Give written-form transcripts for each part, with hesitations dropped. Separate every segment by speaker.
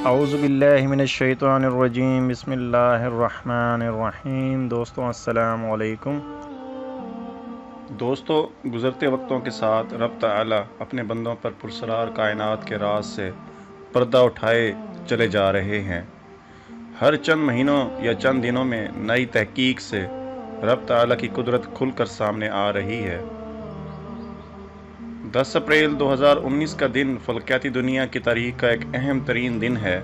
Speaker 1: اعوذ باللہ من الشیطان الرجیم بسم اللہ الرحمن الرحیم۔ دوستوں السلام علیکم۔ دوستو، گزرتے وقتوں کے ساتھ رب تعالی اپنے بندوں پر پرسرار کائنات کے راز سے پردہ اٹھائے چلے جا رہے ہیں۔ ہر چند مہینوں یا چند دنوں میں نئی تحقیق سے رب تعالی کی قدرت کھل کر سامنے آ رہی ہے۔ 10 اپریل 2019 کا دن فلکیاتی دنیا کی تاریخ کا ایک اہم ترین دن ہے،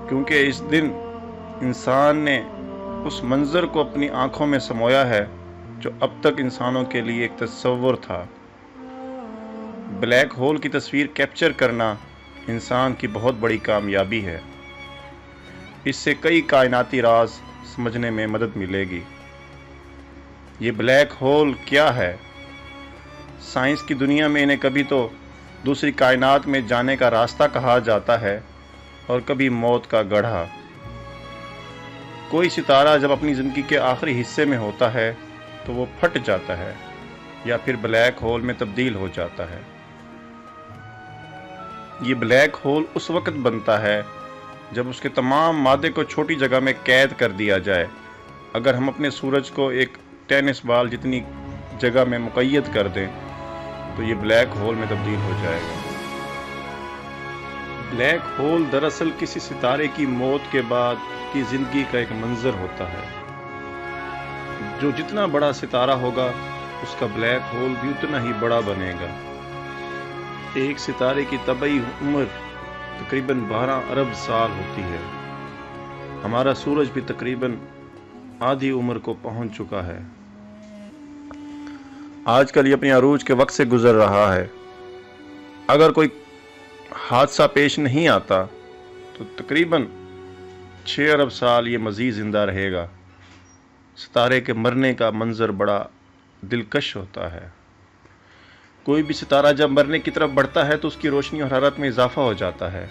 Speaker 1: کیونکہ اس دن انسان نے اس منظر کو اپنی آنکھوں میں سمویا ہے جو اب تک انسانوں کے لیے ایک تصور تھا۔ بلیک ہول کی تصویر کیپچر کرنا انسان کی بہت بڑی کامیابی ہے۔ اس سے کئی کائناتی راز سمجھنے میں مدد ملے گی۔ یہ بلیک ہول کیا ہے؟ سائنس کی دنیا میں انہیں کبھی تو دوسری کائنات میں جانے کا راستہ کہا جاتا ہے اور کبھی موت کا گڑھا۔ کوئی ستارہ جب اپنی زندگی کے آخری حصے میں ہوتا ہے تو وہ پھٹ جاتا ہے یا پھر بلیک ہول میں تبدیل ہو جاتا ہے۔ یہ بلیک ہول اس وقت بنتا ہے جب اس کے تمام مادے کو چھوٹی جگہ میں قید کر دیا جائے۔ اگر ہم اپنے سورج کو ایک ٹینس بال جتنی جگہ میں مقید کر دیں تو یہ بلیک ہول میں تبدیل ہو جائے گا۔ بلیک ہول دراصل کسی ستارے کی موت کے بعد کی زندگی کا ایک منظر ہوتا ہے۔ جو جتنا بڑا ستارہ ہوگا اس کا بلیک ہول بھی اتنا ہی بڑا بنے گا۔ ایک ستارے کی طبعی عمر تقریباً 12 ارب سال ہوتی ہے۔ ہمارا سورج بھی تقریباً آدھی عمر کو پہنچ چکا ہے۔ آج کل یہ اپنی عروج کے وقت سے گزر رہا ہے۔ اگر کوئی حادثہ پیش نہیں آتا تو تقریباً 6 ارب سال یہ مزید زندہ رہے گا۔ ستارے کے مرنے کا منظر بڑا دلکش ہوتا ہے۔ کوئی بھی ستارہ جب مرنے کی طرف بڑھتا ہے تو اس کی روشنی اور حرارت میں اضافہ ہو جاتا ہے۔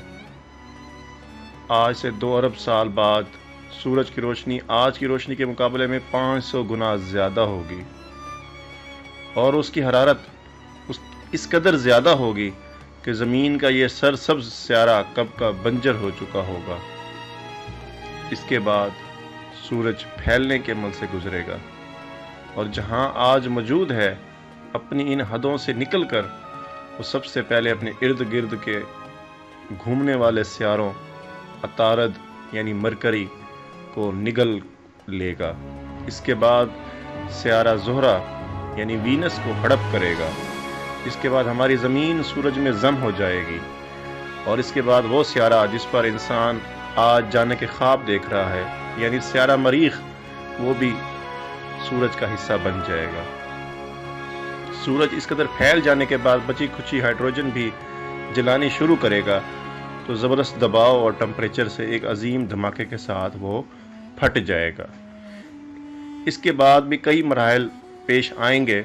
Speaker 1: آج سے 2 ارب سال بعد سورج کی روشنی آج کی روشنی کے مقابلے میں 500 گنا زیادہ ہوگی، اور اس کی حرارت اس قدر زیادہ ہوگی کہ زمین کا یہ سرسبز سیارہ کب کا بنجر ہو چکا ہوگا۔ اس کے بعد سورج پھیلنے کے عمل سے گزرے گا، اور جہاں آج موجود ہے اپنی ان حدوں سے نکل کر وہ سب سے پہلے اپنے ارد گرد کے گھومنے والے سیاروں عطارد یعنی مرکری کو نگل لے گا۔ اس کے بعد سیارہ زہرہ یعنی وینس کو ہڑپ کرے گا۔ اس کے بعد ہماری زمین سورج میں ضم ہو جائے گی، اور اس کے بعد وہ سیارہ جس پر انسان آج جانے کے خواب دیکھ رہا ہے یعنی سیارہ مریخ، وہ بھی سورج کا حصہ بن جائے گا۔ سورج اس قدر پھیل جانے کے بعد بچی کھچی ہائیڈروجن بھی جلانی شروع کرے گا تو زبردست دباؤ اور ٹمپریچر سے ایک عظیم دھماکے کے ساتھ وہ پھٹ جائے گا۔ اس کے بعد بھی کئی مراحل پیش آئیں گے،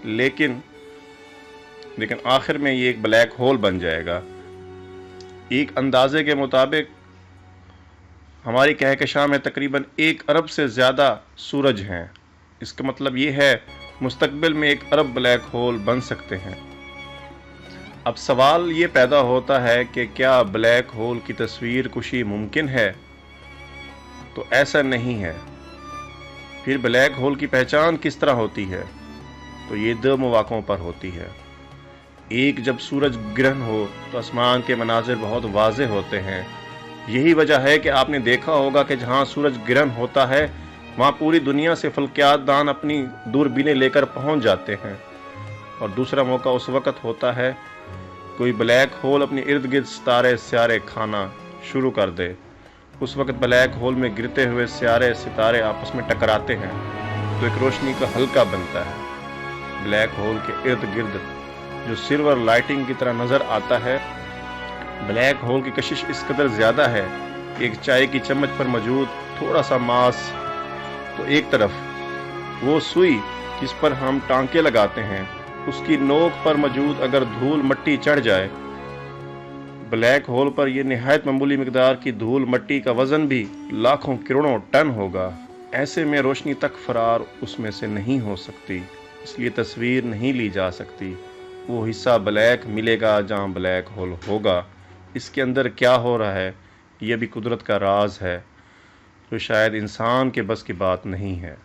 Speaker 1: لیکن آخر میں یہ ایک بلیک ہول بن جائے گا۔ ایک اندازے کے مطابق ہماری کہکشاں میں تقریباً 1 ارب سے زیادہ سورج ہیں۔ اس کا مطلب یہ ہے مستقبل میں 1 ارب بلیک ہول بن سکتے ہیں۔ اب سوال یہ پیدا ہوتا ہے کہ کیا بلیک ہول کی تصویر کشی ممکن ہے؟ تو ایسا نہیں ہے۔ پھر بلیک ہول کی پہچان کس طرح ہوتی ہے؟ تو یہ 2 مواقعوں پر ہوتی ہے۔ ایک، جب سورج گرہن ہو تو آسمان کے مناظر بہت واضح ہوتے ہیں۔ یہی وجہ ہے کہ آپ نے دیکھا ہوگا کہ جہاں سورج گرہن ہوتا ہے وہاں پوری دنیا سے فلکیات دان اپنی دوربینیں لے کر پہنچ جاتے ہیں۔ اور دوسرا موقع اس وقت ہوتا ہے کوئی بلیک ہول اپنی ارد گرد ستارے سیارے کھانا شروع کر دے۔ اس وقت بلیک ہول میں گرتے ہوئے ستارے آپس میں ٹکراتے ہیں تو ایک روشنی کا حلقہ بنتا ہے۔ بلیک ہول کے ارد گرد جو سلور لائٹنگ کی طرح نظر آتا ہے، بلیک ہول کی کشش اس قدر زیادہ ہے کہ ایک چائے کی چمچ پر موجود تھوڑا سا ماس، تو ایک طرف وہ سوئی جس پر ہم ٹانکے لگاتے ہیں اس کی نوک پر موجود اگر دھول مٹی چڑھ جائے، بلیک ہول پر یہ نہایت معمولی مقدار کی دھول مٹی کا وزن بھی لاکھوں کروڑوں ٹن ہوگا۔ ایسے میں روشنی تک فرار اس میں سے نہیں ہو سکتی، اس لیے تصویر نہیں لی جا سکتی۔ وہ حصہ بلیک ملے گا جہاں بلیک ہول ہوگا، اس کے اندر کیا ہو رہا ہے یہ بھی قدرت کا راز ہے جو شاید انسان کے بس کی بات نہیں ہے۔